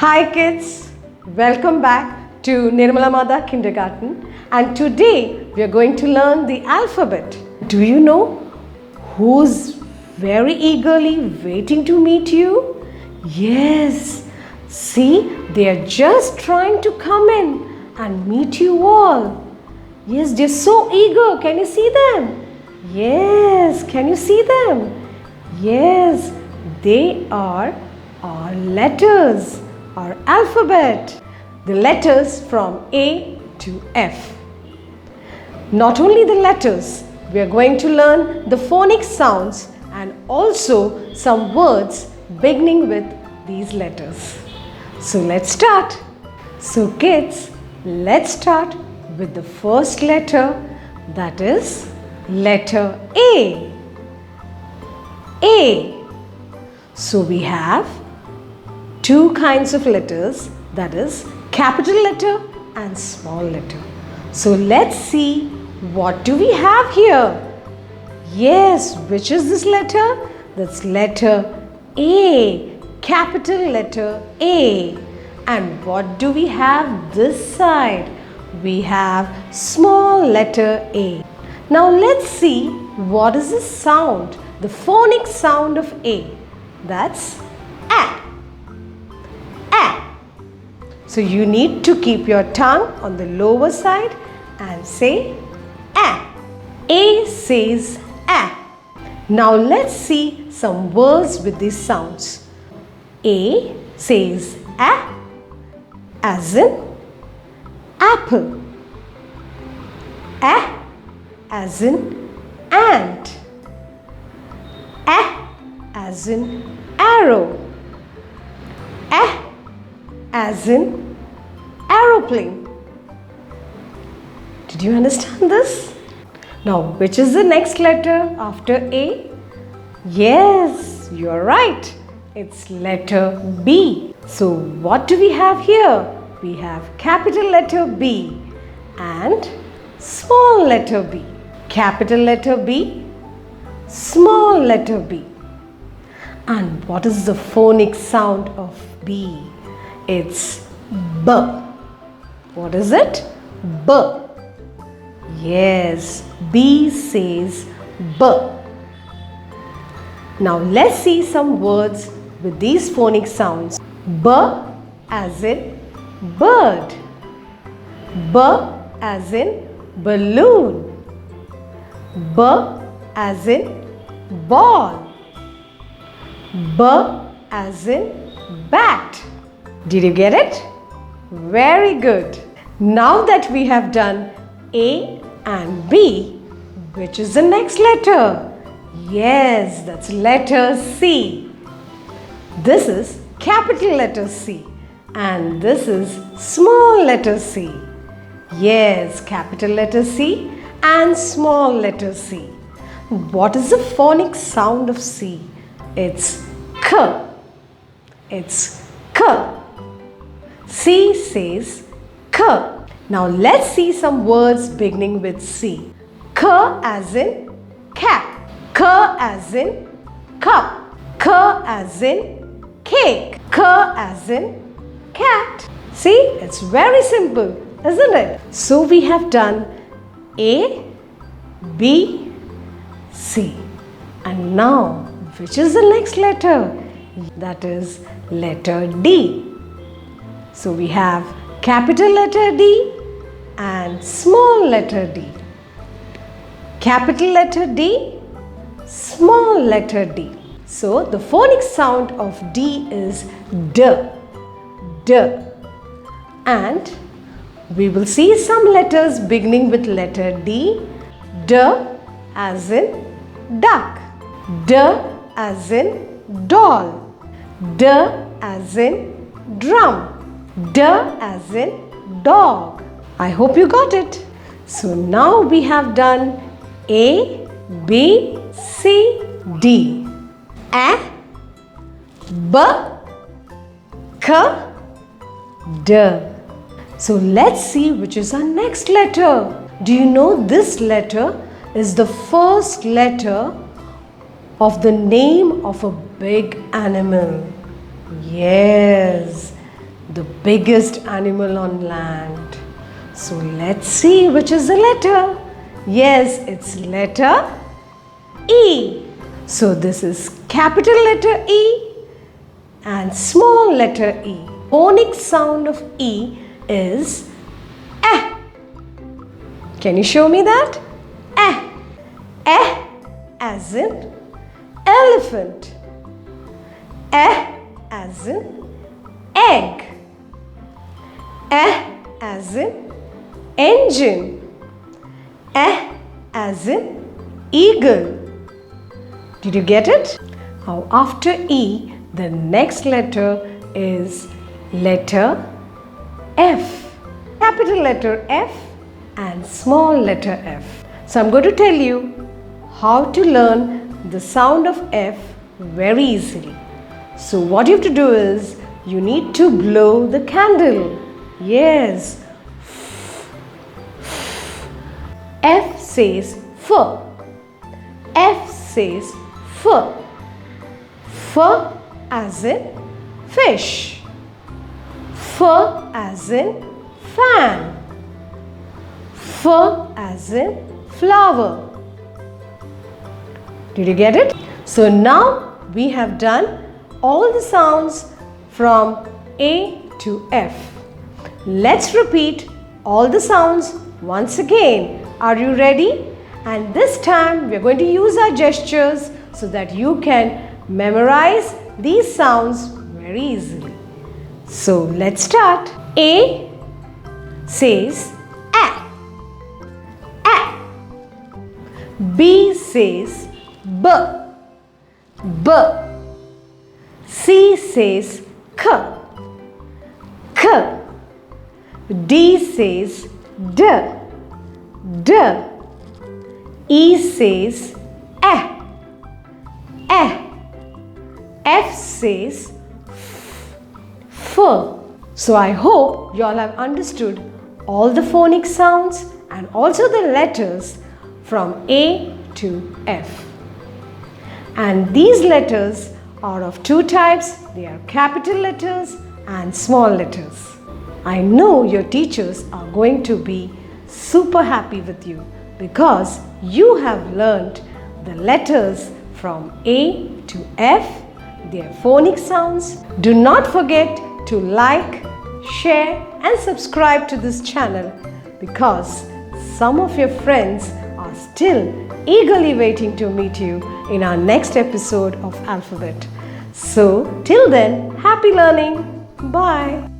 Hi kids, welcome back to NIRMALAMATHA Kindergarten, and today we are going to learn the alphabet. Do you know who's very eagerly waiting to meet you? Yes, see, they are just trying to come in and meet you all. Yes, they're so eager. Can you see them? Yes, can you see them? Yes, they are our letters, our alphabet, the letters from A to F. Not only the letters, we are going to learn the phonic sounds and also some words beginning with these letters. So let's start. So kids, let's start with the first letter, that is letter A. A. So we have two kinds of letters, that is capital letter and small letter. So let's see, what do we have here? Yes, which is this letter? That's letter A, capital letter A. And what do we have this side? We have small letter A. Now let's see, what is the sound, the phonic sound of A? That's A. A. So you need to keep your tongue on the lower side and say A. A says A. Now let's see some words with these sounds. A says A as in apple. A as in ant. A as in arrow. A as in aeroplane. Did you understand this? Now, which is the next letter after A? Yes, you are right. It's letter B. So, what do we have here? We have capital letter B and small letter b. Capital letter B, small letter b. And what is the phonic sound of B? It's B. What is it? B. Yes, B says B. Now let's see some words with these phonic sounds. B as in bird. B as in balloon. B as in ball. B as in bat. Did you get it? Very good. Now that we have done A and B, which is the next letter? Yes, that's letter C. This is capital letter C and this is small letter c. Yes, capital letter C and small letter c. What is the phonic sound of C? It's K. It's K. C says K. Now let's see some words beginning with C. K as in cap. K as in cup. K as in cake. K as in cat. See, it's very simple, isn't it? So we have done A, B, C. And now, which is the next letter? That is letter D. So we have capital letter D and small letter d. Capital letter D, small letter d. So the phonic sound of D is D. D. And we will see some letters beginning with letter D. D as in duck. D as in doll. D as in drum. D as in dog. I hope you got it. So now we have done A, B, C, D. A, B, K, D. So let's see which is our next letter. Do you know this letter is the first letter of the name of a big animal? Yes, the biggest animal on land. So let's see which is the letter. Yes, it's letter E. So this is capital letter E and small letter E. Phonic sound of E is eh. Can you show me that? Eh. Eh as in elephant. Eh as in egg. Eh as in engine. Eh as in eagle. Did you get it? Now after E, the next letter is letter F. Capital letter F and small letter F. So I'm going to tell you how to learn the sound of F very easily. So what you have to do is you need to blow the candle. Yes. F says F. F says F. F as in fish. F as in fan. F as in flower. Did you get it? So now we have done all the sounds from A to F. Let's repeat all the sounds once again. Are you ready? And this time we are going to use our gestures so that you can memorize these sounds very easily. So let's start. A says A. A. B says B. B. C says K. K. D says D. D. E says Eh. Eh. F says F. So I hope you all have understood all the phonic sounds and also the letters from A to F. And these letters are of two types. They are capital letters and small letters. I know your teachers are going to be super happy with you because you have learned the letters from A to F, their phonic sounds. Do not forget to like, share and subscribe to this channel because some of your friends are still eagerly waiting to meet you in our next episode of Alphabet. So till then, happy learning. Bye.